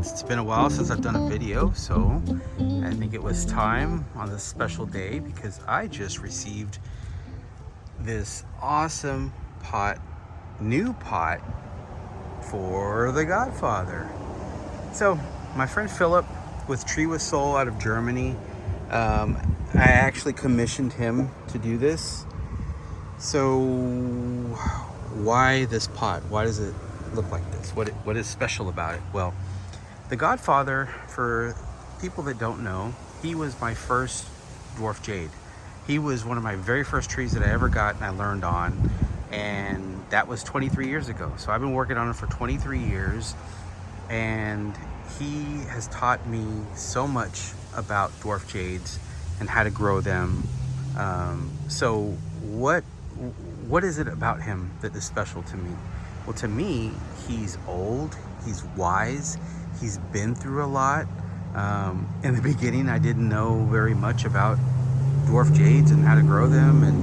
friends. It's been a while since I've done a video, so I think it was time on this special day because I just received this awesome new pot for the Godfather. So my friend Philip with Tree with Soul out of Germany, I actually commissioned him to do this. So why this pot? Why does it look like this? What is special about it? Well, the Godfather, for people that don't know, he was my first dwarf jade. He was one of my very first trees that I ever got and I learned on, and that was 23 years ago. So I've been working on it for 23 years, and he has taught me so much about dwarf jades and how to grow them. So what is it about him that is special to me? Well, to me, he's old, he's wise, he's been through a lot. In the beginning, I didn't know very much about dwarf jades and how to grow them, and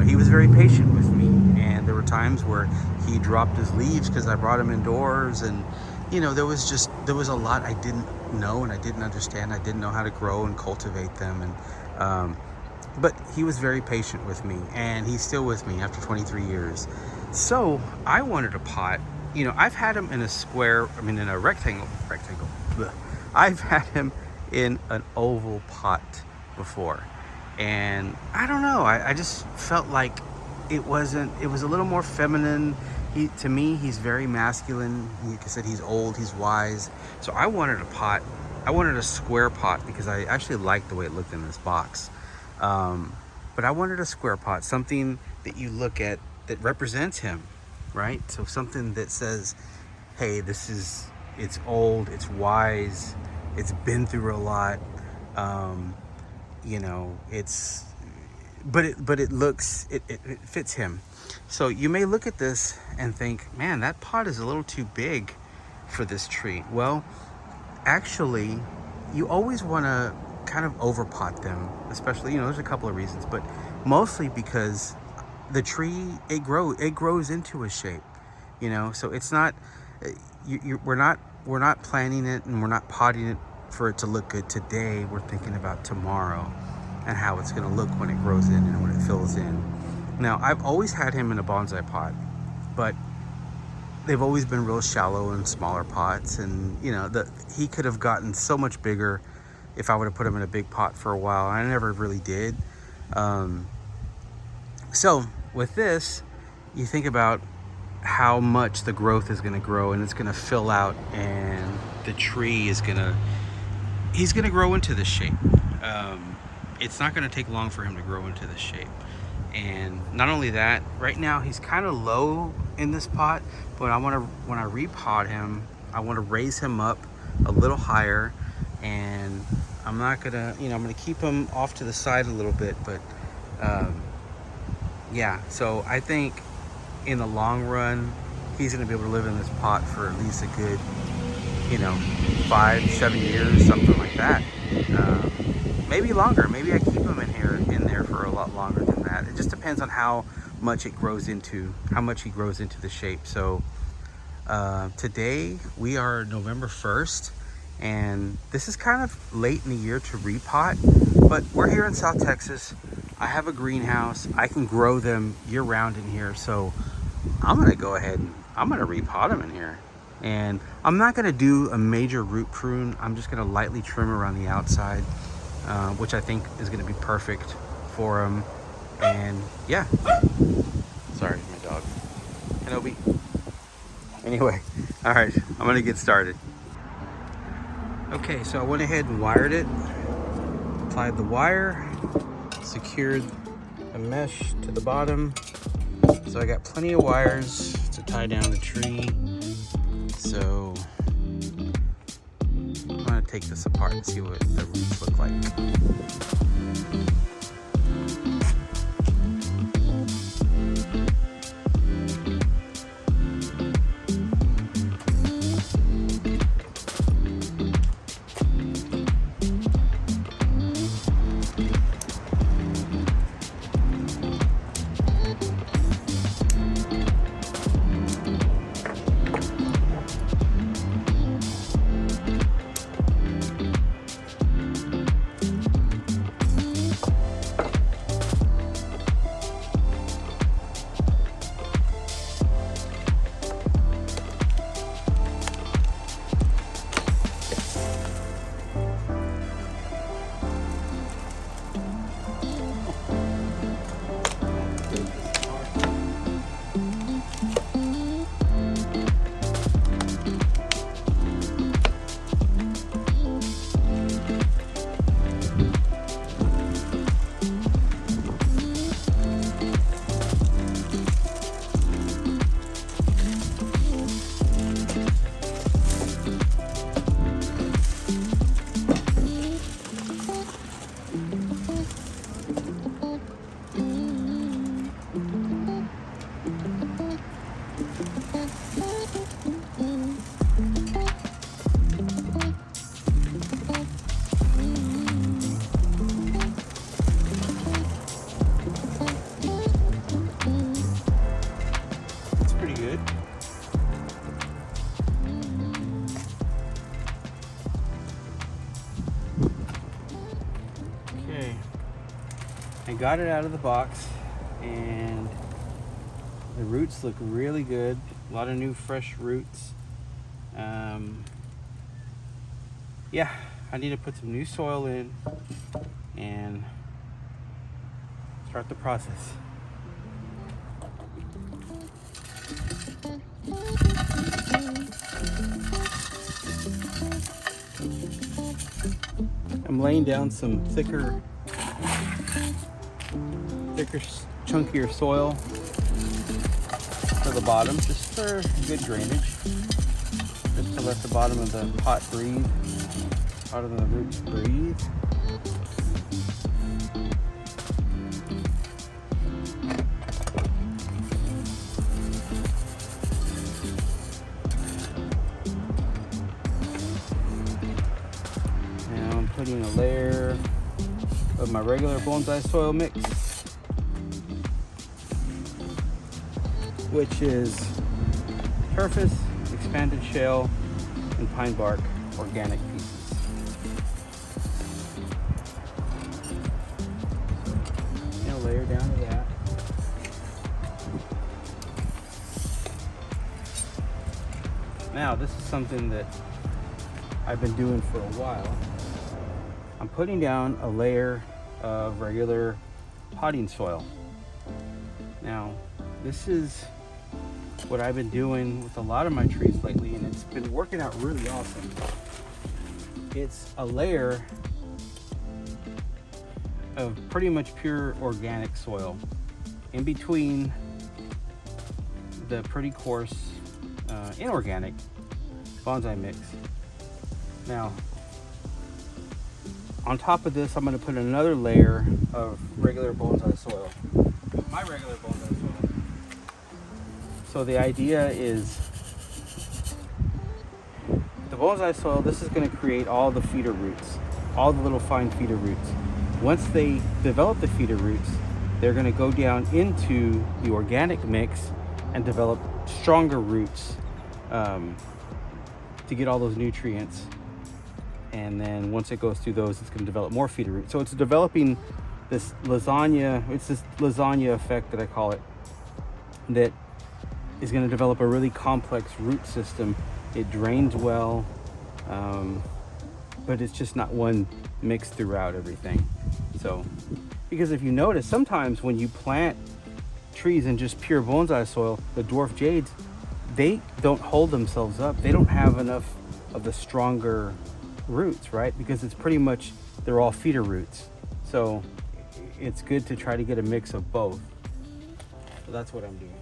he was very patient with me, and there were times where he dropped his leaves because I brought him indoors, and there was a lot I didn't know and I didn't understand. I didn't know how to grow and cultivate them, and but he was very patient with me, and he's still with me after 23 years. So I wanted a pot. I've had him in a rectangle. Blech. I've had him in an oval pot before, and I don't know. I just felt like it was a little more feminine. To me, he's very masculine. Like I said, he's old, he's wise. So I wanted a pot. I wanted a square pot because I actually liked the way it looked in this box. But I wanted a square pot, something that you look at that represents him, right? So something that says, hey, it's old, it's wise, it's been through a lot. It fits him. So you may look at this and think, man, that pot is a little too big for this tree. Well, actually, you always want to kind of overpot them, especially, there's a couple of reasons, but mostly because the tree, it grows into a shape, so it's not, we're not planning it and we're not potting it for it to look good today. We're thinking about tomorrow and how it's going to look when it grows in and when it fills in. Now, I've always had him in a bonsai pot, but they've always been real shallow and smaller pots, and he could have gotten so much bigger if I would have put him in a big pot for a while. I never really did. So with this, you think about how much the growth is going to grow, and it's going to fill out, and the tree is he's going to grow into this shape. It's not going to take long for him to grow into this shape. And not only that, right now he's kind of low in this pot, but when I repot him, I want to raise him up a little higher, and I'm not gonna, I'm gonna keep him off to the side a little bit, but yeah. So I think in the long run, he's gonna be able to live in this pot for at least a good, 5-7 years, something like that. Maybe longer. Maybe I keep him in there for a lot longer than that. It just depends on how much he grows into the shape. So today we are November 1st. And this is kind of late in the year to repot, but we're here in South Texas. I have a greenhouse. I can grow them year round in here. So I'm going to go ahead and I'm going to repot them in here. And I'm not going to do a major root prune. I'm just going to lightly trim around the outside, which I think is going to be perfect for them. And yeah. Sorry, my dog. Kenobi. Anyway, all right, I'm going to get started. Okay, so I went ahead and wired it, applied the wire, secured a mesh to the bottom. So I got plenty of wires to tie down the tree. So I'm gonna take this apart and see what the roots look like. got it out of the box, and the roots look really good. A lot of new fresh roots. Yeah, I need to put some new soil in and start the process. I'm laying down some thicker, chunkier soil for the bottom, just for good drainage, just to let the bottom of the pot breathe, bottom of the roots breathe. Now I'm putting a layer of my regular bonsai soil mix, which is turfus, expanded shale, and pine bark organic pieces. Now layer down to that. Now this is something that I've been doing for a while. I'm putting down a layer of regular potting soil. Now this is what I've been doing with a lot of my trees lately, and it's been working out really awesome. It's a layer of pretty much pure organic soil in between the pretty coarse inorganic bonsai mix. Now on top of this, I'm going to put another layer of regular bonsai soil, my regular bonsai soil. So the idea is the bonsai soil, this is going to create all the feeder roots, all the little fine feeder roots. Once they develop the feeder roots, they're going to go down into the organic mix and develop stronger roots to get all those nutrients. And then once it goes through those, it's going to develop more feeder roots. So it's developing this lasagna, it's this lasagna effect that I call it, that is going to develop a really complex root system. It drains well, but it's just not one mix throughout everything. So, because if you notice, sometimes when you plant trees in just pure bonsai soil, the dwarf jades, they don't hold themselves up. They don't have enough of the stronger roots, right? Because it's pretty much, they're all feeder roots. So it's good to try to get a mix of both. So that's what I'm doing.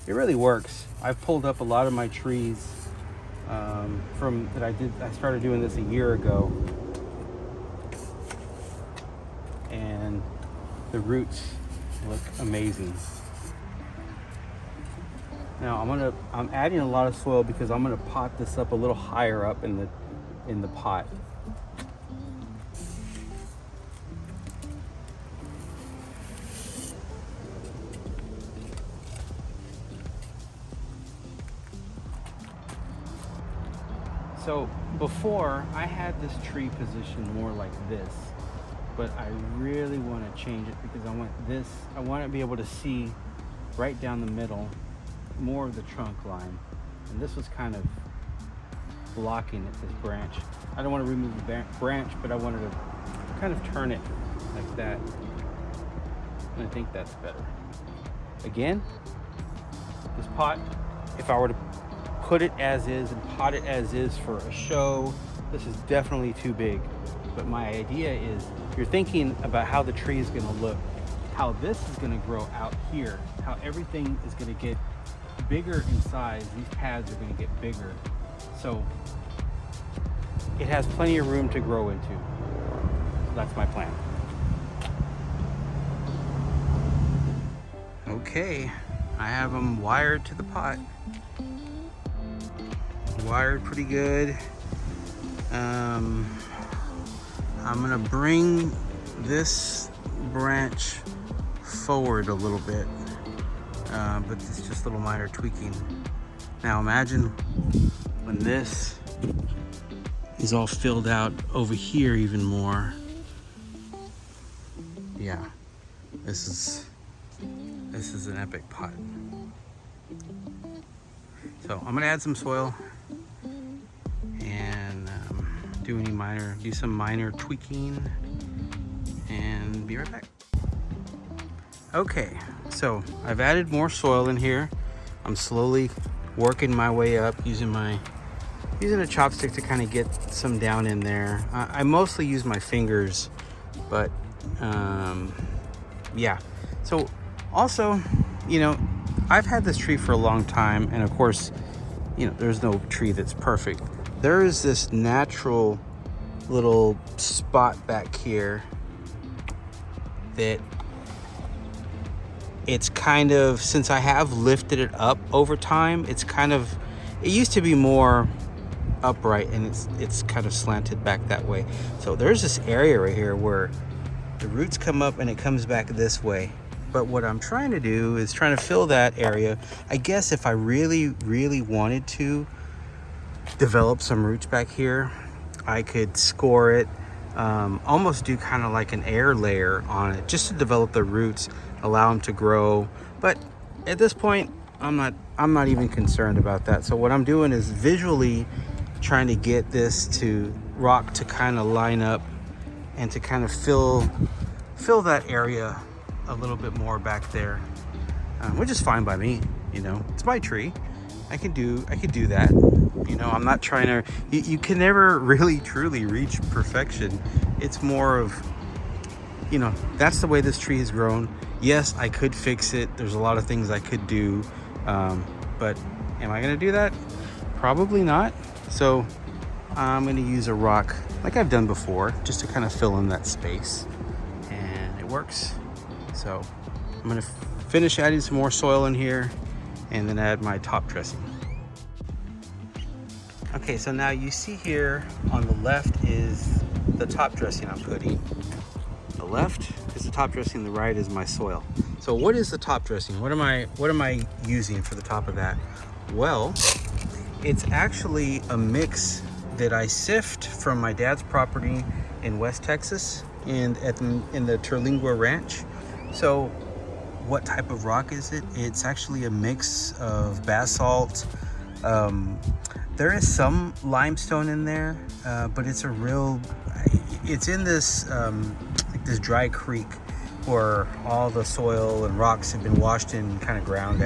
It really works. I've pulled up a lot of my trees from that I started doing this a year ago, and the roots look amazing. Now I'm adding a lot of soil because I'm gonna pot this up a little higher up in the pot. So before, I had this tree positioned more like this, but I really want to change it because I want to be able to see right down the middle more of the trunk line. And this was kind of blocking it, this branch. I don't want to remove the branch, but I wanted to kind of turn it like that. And I think that's better. Again, this pot, if I were to put it as is and pot it as is for a show, this is definitely too big. But my idea is, you're thinking about how the tree is going to look, how this is going to grow out here, how everything is going to get bigger in size. These pads are going to get bigger, so it has plenty of room to grow into. So that's my plan. Okay, I have them wired to the pot. Wired pretty good. I'm gonna bring this branch forward a little bit, but it's just a little minor tweaking. Now imagine when this is all filled out over here even more, yeah, this is an epic pot. So I'm gonna add some soil and do some minor tweaking and be right back. Okay, so I've added more soil in here. I'm slowly working my way up using a chopstick to kind of get some down in there. I mostly use my fingers, but yeah. So also, you know, I've had this tree for a long time, and of course, you know, there's no tree that's perfect. There is this natural little spot back here that it's kind of, since I have lifted it up over time, it used to be more upright, and it's kind of slanted back that way. So there's this area right here where the roots come up and it comes back this way. But what I'm trying to do is trying to fill that area. I guess if I really, really wanted to develop some roots back here, I could score it, almost do kind of like an air layer on it, just to develop the roots, allow them to grow. But at this point, I'm not even concerned about that. So what I'm doing is visually trying to get this rock to kind of line up and to kind of fill that area a little bit more back there, which is fine by me. You know, it's my tree. I could do that. You know, I'm not trying to. You can never really truly reach perfection. It's more of, you know, that's the way this tree has grown. Yes, I could fix it. There's a lot of things I could do, but am I going to do that? Probably not. So I'm going to use a rock like I've done before, just to kind of fill in that space, and it works. So I'm going to finish adding some more soil in here and then add my top dressing. Okay, so now you see here on the left is the top dressing I'm putting. The left is the top dressing, the right is my soil. So what is the top dressing? What am I using for the top of that? Well, it's actually a mix that I sift from my dad's property in West Texas in the Terlingua Ranch. So what type of rock is it? It's actually a mix of basalt. There is some limestone in there, but it's in this like this dry creek where all the soil and rocks have been washed and kind of ground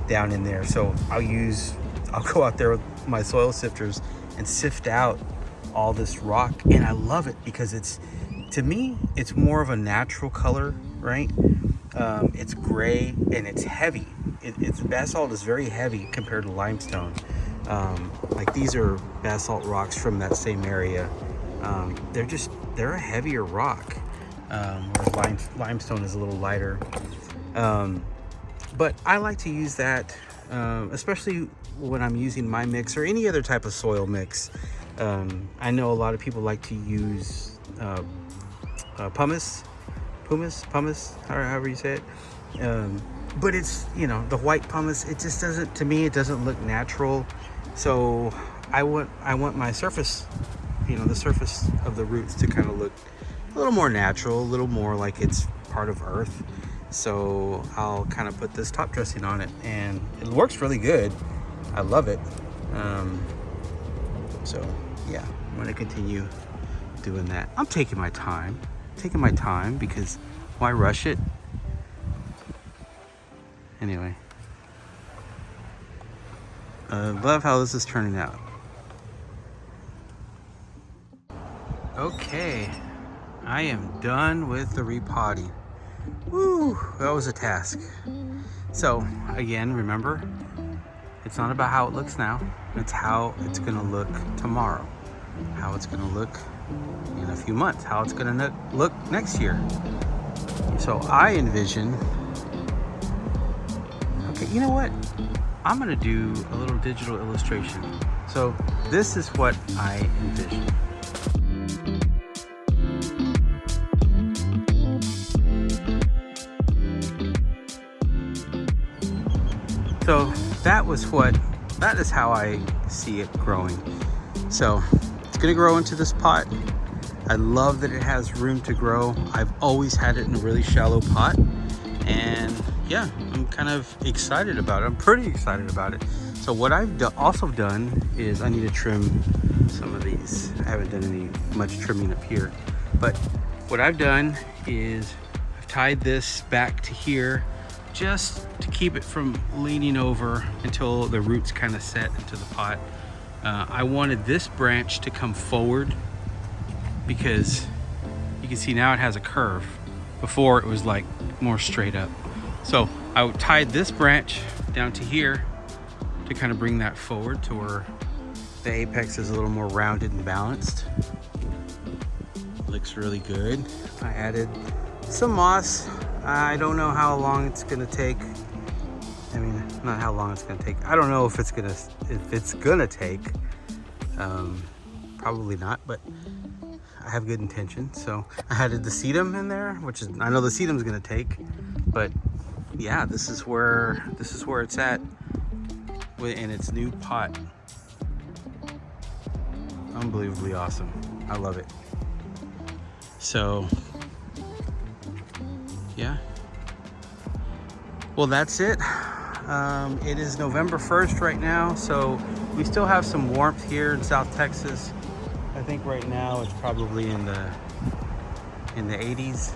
down in there. So I'll go out there with my soil sifters and sift out all this rock, and I love it because to me it's more of a natural color, right? It's gray and it's heavy. It's basalt is very heavy compared to limestone. Like these are basalt rocks from that same area. They're a heavier rock, whereas limestone is a little lighter. But I like to use that, especially when I'm using my mix or any other type of soil mix. I know a lot of people like to use pumice, however you say it. But it's, you know, the white pumice, it just doesn't, to me, it doesn't look natural. So I want my surface, you know, the surface of the roots to kind of look a little more natural, a little more like it's part of earth. So I'll kind of put this top dressing on it, and it works really good. I love it. So yeah, I'm going to continue doing that. I'm taking my time because why rush it? Anyway, love how this is turning out. Okay, I am done with the repotting. Woo, that was a task. So again, remember, it's not about how it looks now, it's how it's gonna look tomorrow, how it's gonna look in a few months, how it's gonna look next year. So I envision, okay, you know what? I'm gonna do a little digital illustration. So this is what I envision. So that is how I see it growing. So it's gonna grow into this pot. I love that it has room to grow. I've always had it in a really shallow pot, and yeah, I'm kind of excited about it. I'm pretty excited about it. So what I've also done is I need to trim some of these. I haven't done any much trimming up here, but what I've done is I've tied this back to here just to keep it from leaning over until the roots kind of set into the pot. I wanted this branch to come forward because you can see now it has a curve. Before it was like more straight up. So I tied this branch down to here to kind of bring that forward to where the apex is a little more rounded and balanced. Looks really good. I added some moss. I don't know how long it's gonna take. I mean, not how long it's gonna take. I don't know if it's gonna take. Probably not, but I have good intention. So I added the sedum in there, which is, I know the sedum's gonna take, but yeah, this is where it's at in its new pot. Unbelievably awesome. I love it. So yeah, well, that's it. It is November 1st right now, so we still have some warmth here in South Texas. I think right now it's probably in the 80s,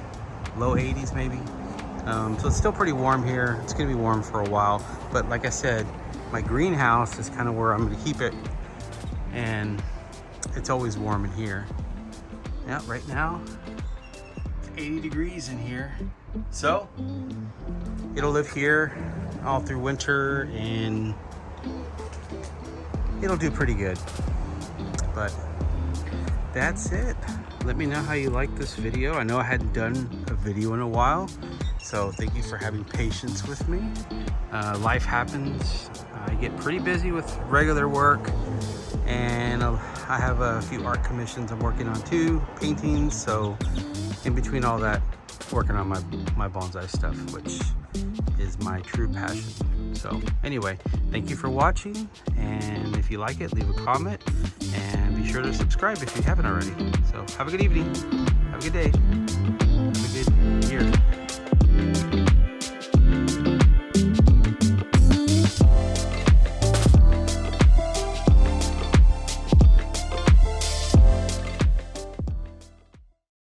low 80s maybe. So it's still pretty warm here. It's gonna be warm for a while, but like I said, my greenhouse is kind of where I'm gonna keep it, and it's always warm in here. Yeah, right now it's 80 degrees in here, so it'll live here all through winter, and it'll do pretty good. But that's it. Let me know how you like this video. I know I hadn't done a video in a while, so thank you for having patience with me. Life happens. I get pretty busy with regular work, and I have a few art commissions I'm working on too, paintings. So in between all that, working on my bonsai stuff, which is my true passion. So anyway, thank you for watching, and if you like it, leave a comment, and be sure to subscribe if you haven't already. So have a good evening, have a good day.